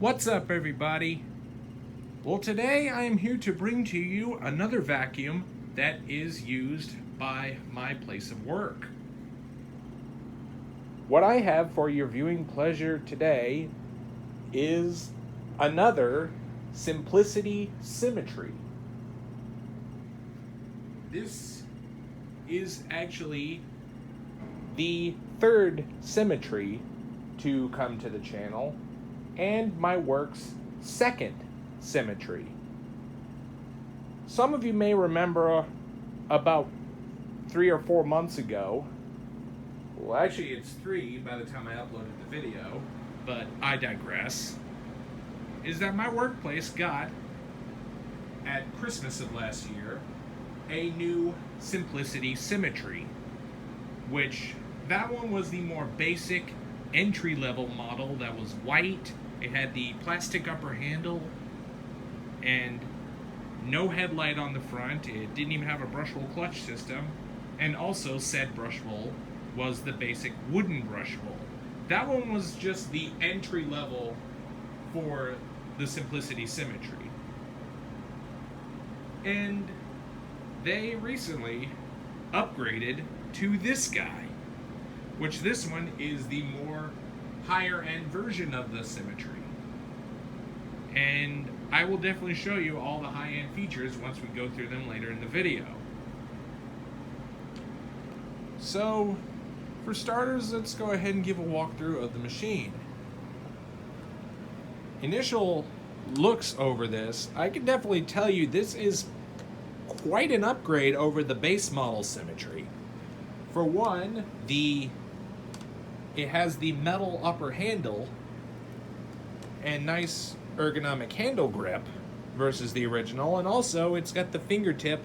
What's up, everybody? Well, today I am here to bring to you another vacuum that is used by my place of work. What I have for your viewing pleasure today is another Simplicity Symmetry. This is actually the third Symmetry to come to the channel, and my work's second Symmetry. Some of you may remember about 3 or 4 months ago, well actually it's 3 by the time I uploaded the video, but I digress, is that my workplace got, at Christmas of last year, a new Simplicity Symmetry, which that one was the more basic entry-level model that was white. It had the plastic upper handle and no headlight on the front. It didn't even have a brush roll clutch system, and also said brush roll was the basic wooden brush roll. That one was just the entry level for the Simplicity Symmetry. And they recently upgraded to this guy, which this one is the more higher end version of the Symmetry. And I will definitely show you all the high end features once we go through them later in the video. So, for starters, let's go ahead and give a walkthrough of the machine. Initial looks over this, I can definitely tell you this is quite an upgrade over the base model Symmetry. For one, it has the metal upper handle and nice ergonomic handle grip versus the original, and also it's got the fingertip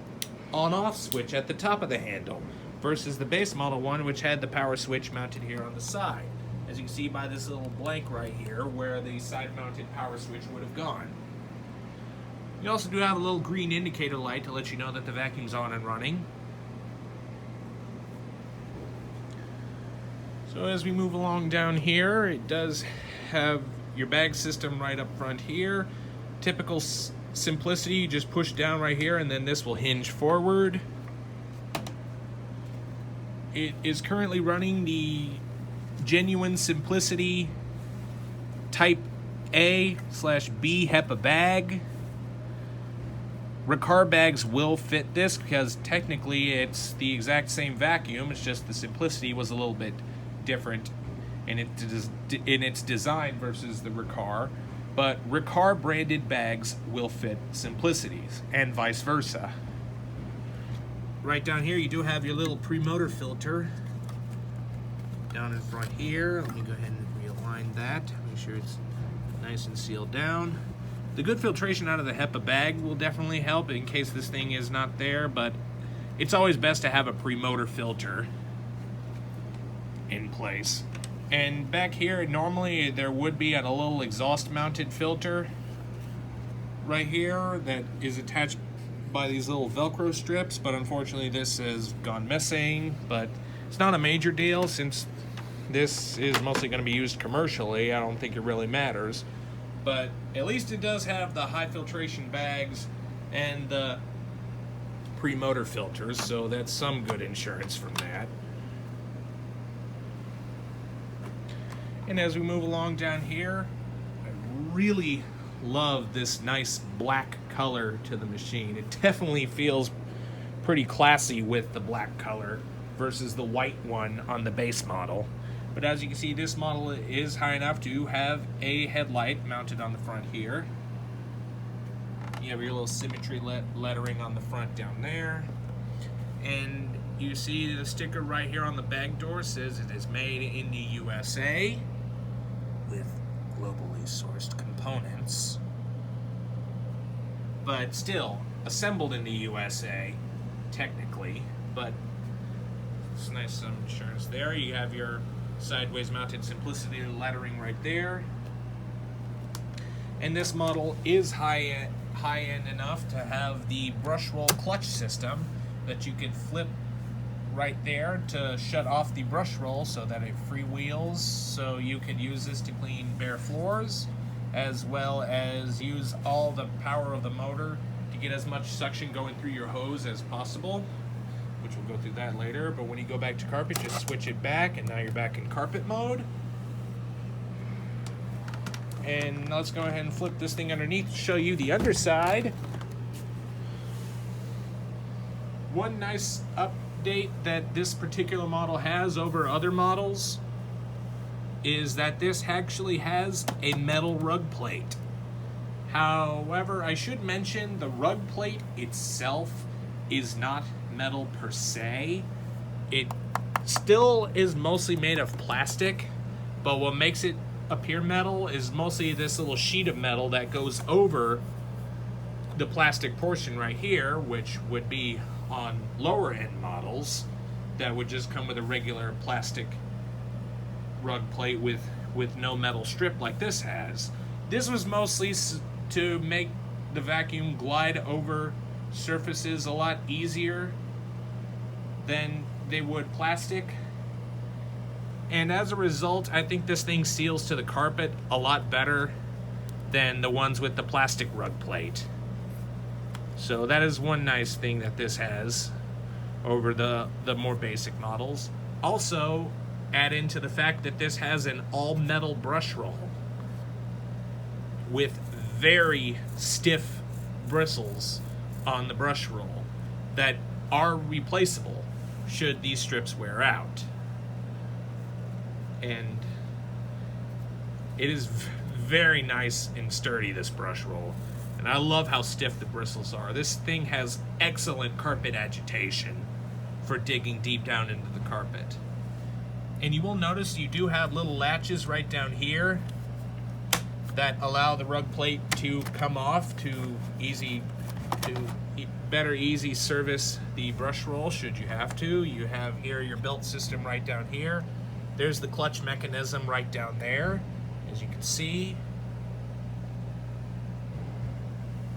on-off switch at the top of the handle versus the base model one, which had the power switch mounted here on the side, as you can see by this little blank right here where the side-mounted power switch would have gone. You also do have a little green indicator light to let you know that the vacuum's on and running. So as we move along down here, it does have your bag system right up front here. Typical Simplicity, you just push down right here and then this will hinge forward. It is currently running the genuine Simplicity Type A/B HEPA bag. Ricard bags will fit this because technically it's the exact same vacuum, it's just the Simplicity was a little bit different in its design versus the Ricard, but Ricard branded bags will fit Simplicities and vice versa. Right down here you do have your little pre-motor filter down in front here. Let me go ahead and realign that, make sure it's nice and sealed down. The good filtration out of the HEPA bag will definitely help in case this thing is not there, but it's always best to have a pre-motor filter in place. And back here, normally there would be a little exhaust mounted filter right here that is attached by these little Velcro strips, but unfortunately this has gone missing, but it's not a major deal since this is mostly going to be used commercially. I don't think it really matters, but at least it does have the high filtration bags and the pre-motor filters, so that's some good insurance from that. And as we move along down here, I really love this nice black color to the machine. It definitely feels pretty classy with the black color versus the white one on the base model. But as you can see, this model is high enough to have a headlight mounted on the front here. You have your little Symmetry lettering on the front down there. And you see the sticker right here on the bag door says it is made in the USA with globally sourced components, but still assembled in the USA technically. But it's nice, some insurance there. You have your sideways mounted Simplicity lettering right there, and this model is high end enough to have the brush roll clutch system that you can flip right there to shut off the brush roll so that it freewheels, so you could use this to clean bare floors as well as use all the power of the motor to get as much suction going through your hose as possible, which we'll go through that later. But when you go back to carpet, just switch it back, and now you're back in carpet mode. And let's go ahead and flip this thing underneath to show you the underside. One nice update that this particular model has over other models is that this actually has a metal rug plate. However, I should mention the rug plate itself is not metal per se. It still is mostly made of plastic, but what makes it appear metal is mostly this little sheet of metal that goes over the plastic portion right here, which would be on lower end models that would just come with a regular plastic rug plate with no metal strip like this has. This was mostly to make the vacuum glide over surfaces a lot easier than they would plastic. And as a result, I think this thing seals to the carpet a lot better than the ones with the plastic rug plate. So that is one nice thing that this has over the more basic models. Also, add into the fact that this has an all-metal brush roll with very stiff bristles on the brush roll that are replaceable should these strips wear out. And it is very nice and sturdy, this brush roll. And I love how stiff the bristles are. This thing has excellent carpet agitation for digging deep down into the carpet. And you will notice you do have little latches right down here that allow the rug plate to come off to better easy service the brush roll should you have to. You have here your belt system right down here. There's the clutch mechanism right down there, as you can see.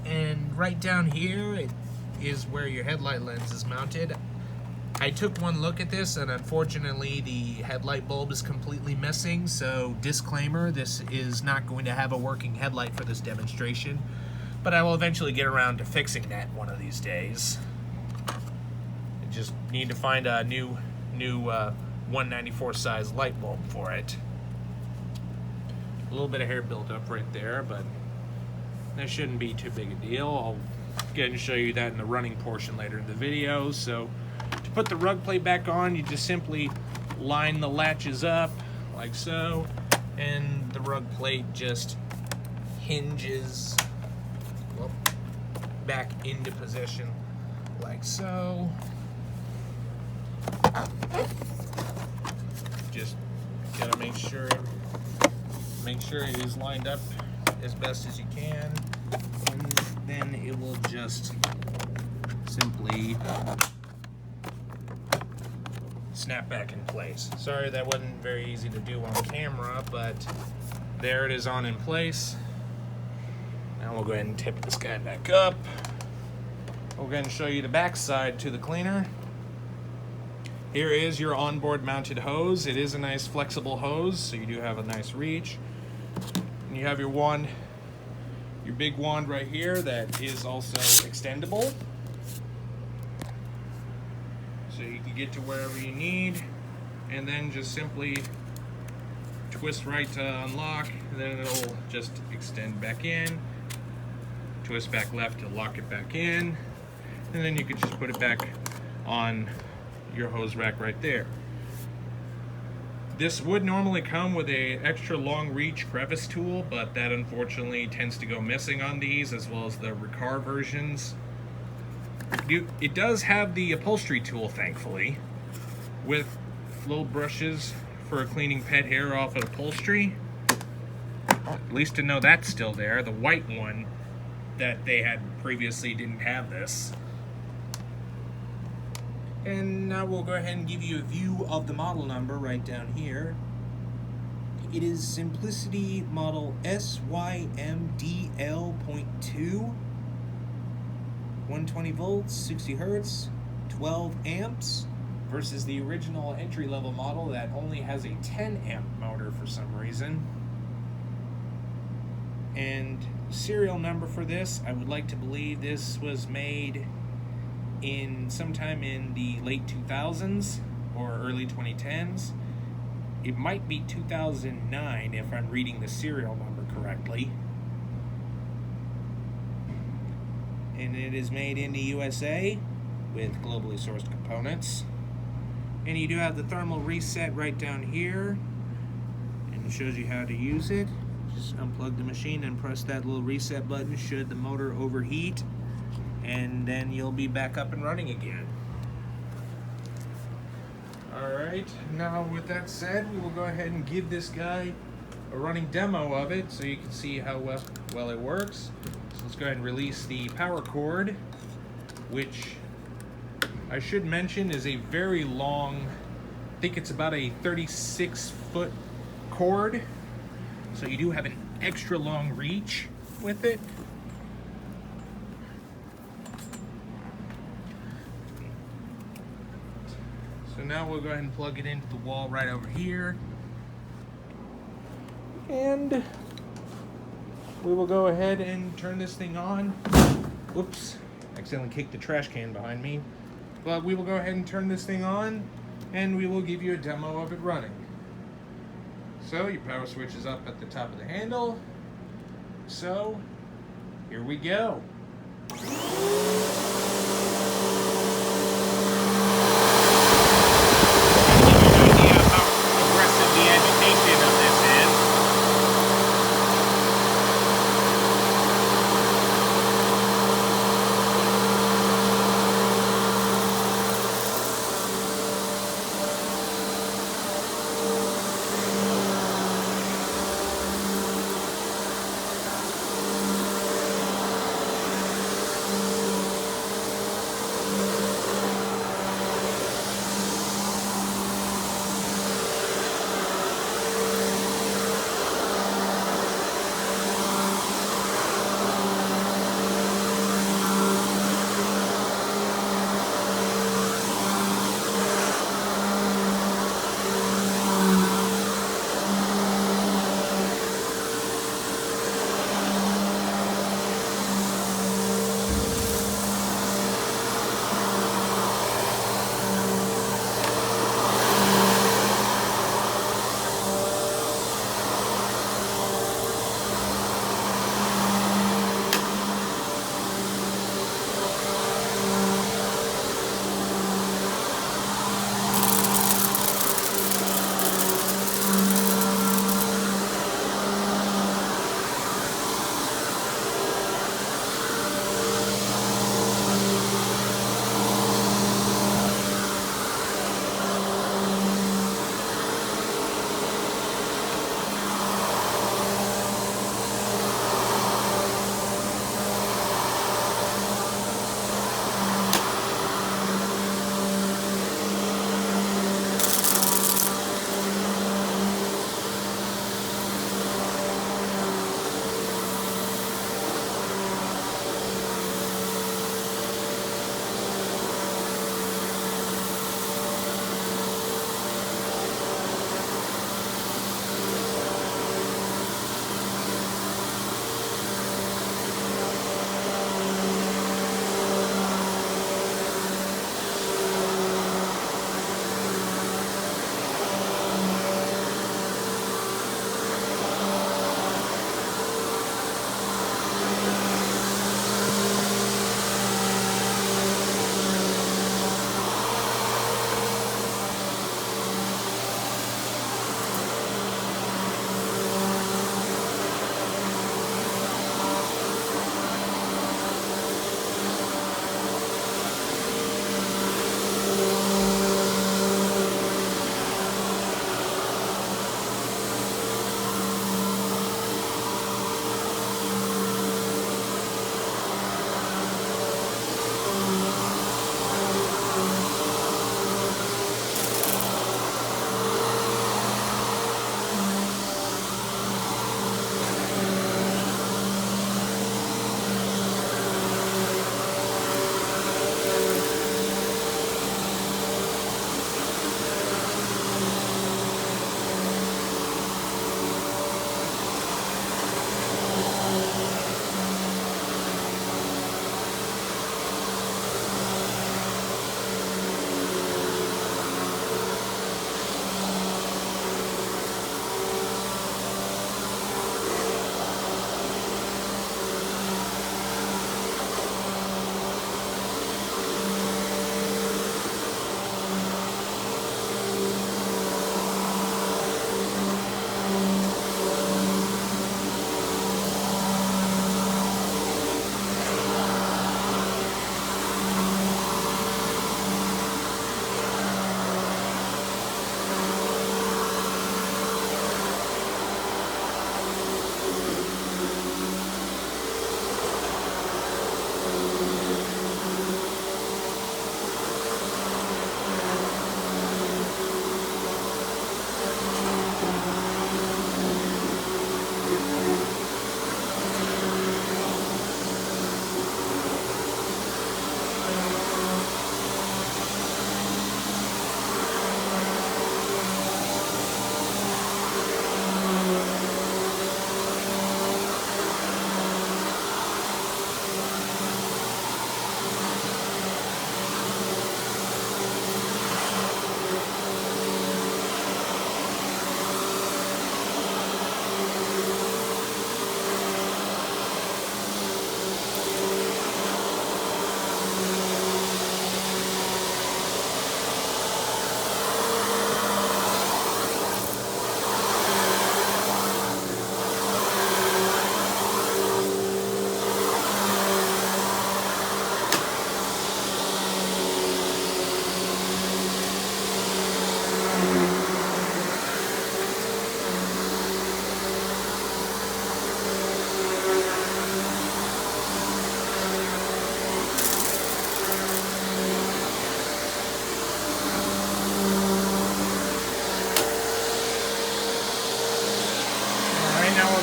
And right down here it is where your headlight lens is mounted. I took one look at this, and unfortunately the headlight bulb is completely missing, so disclaimer, this is not going to have a working headlight for this demonstration, but I will eventually get around to fixing that one of these days. I just need to find a new 194 size light bulb for it. A little bit of hair built up right there, but that shouldn't be too big a deal. I'll get and show you that in the running portion later in the video. So to put the rug plate back on, you just simply line the latches up like so, and the rug plate just hinges back into position like so. Just gotta make sure it is lined up as best as you can, and then it will just simply snap back in place. Sorry that wasn't very easy to do on camera, but there it is on in place. Now we'll go ahead and tip this guy back up. We'll go ahead and show you the back side to the cleaner. Here is your onboard mounted hose. It is a nice flexible hose, so you do have a nice reach. And you have your big wand right here that is also extendable. So you can get to wherever you need, and then just simply twist right to unlock, and then it'll just extend back in. Twist back left to lock it back in, and then you can just put it back on your hose rack right there. This would normally come with a extra long reach crevice tool, but that unfortunately tends to go missing on these, as well as the Riccar versions. It does have the upholstery tool, thankfully, with little brushes for cleaning pet hair off of upholstery. At least to know that's still there. The white one that they had previously didn't have this. And now we'll go ahead and give you a view of the model number right down here. It is Simplicity model SYMDL.2. 120 volts, 60 hertz, 12 amps, versus the original entry-level model that only has a 10 amp motor for some reason. And serial number for this, I would like to believe this was made in sometime in the late 2000s or early 2010s. It might be 2009 if I'm reading the serial number correctly. And it is made in the USA with globally sourced components. And you do have the thermal reset right down here, and it shows you how to use it. Just unplug the machine and press that little reset button should the motor overheat, and then you'll be back up and running again. Alright, now with that said, we will go ahead and give this guy a running demo of it so you can see how well it works. So let's go ahead and release the power cord, which I should mention is a very long, I think it's about a 36-foot cord. So you do have an extra long reach with it. So now we'll go ahead and plug it into the wall right over here. And we will go ahead and turn this thing on. Whoops, accidentally kicked the trash can behind me. But we will go ahead and turn this thing on, and we will give you a demo of it running. So your power switch is up at the top of the handle. So here we go.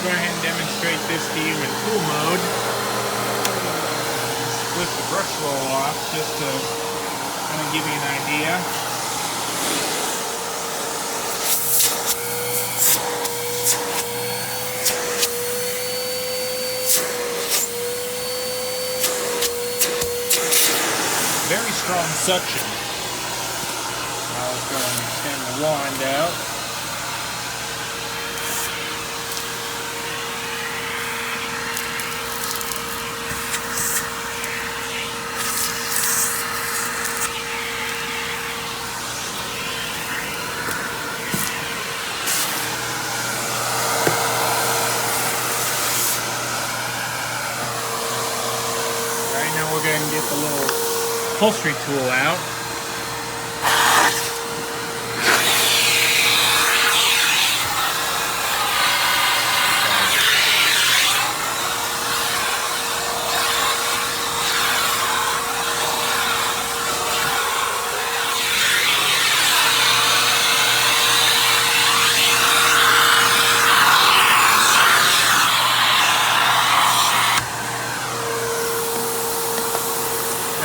go ahead and demonstrate this to you in tool mode. Split the brush roll off just to kind of give you an idea. Very strong suction. Now let's go and extend the wand out. Right now we're going to get the little upholstery tool out.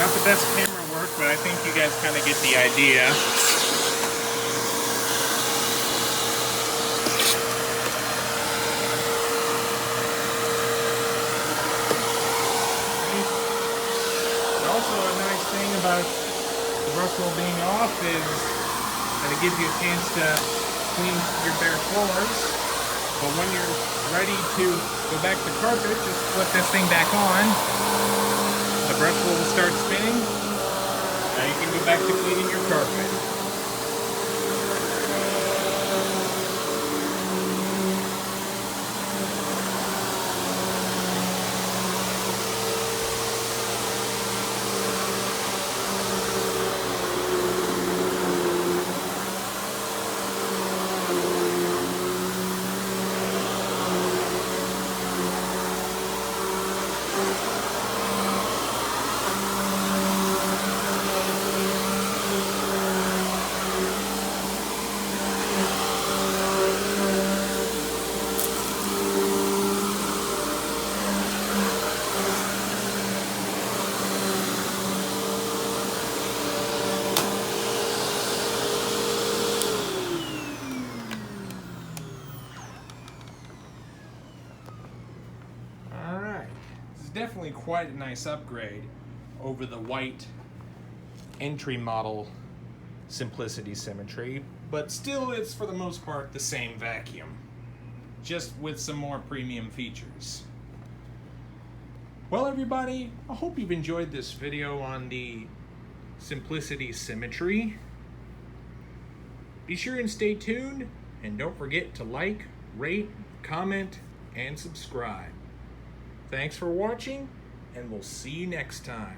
Not the best camera work, but I think you guys kind of get the idea. Also, a nice thing about the brush roll being off is that it gives you a chance to clean your bare floors. But when you're ready to go back to carpet, just flip this thing back on. The brush roll will start spinning. Now you can go back to cleaning your carpet. Definitely quite a nice upgrade over the white entry model Simplicity Symmetry, but still it's for the most part the same vacuum, just with some more premium features. Well everybody, I hope you've enjoyed this video on the Simplicity Symmetry. Be sure and stay tuned, and don't forget to like, rate, comment, and subscribe. Thanks for watching, and we'll see you next time.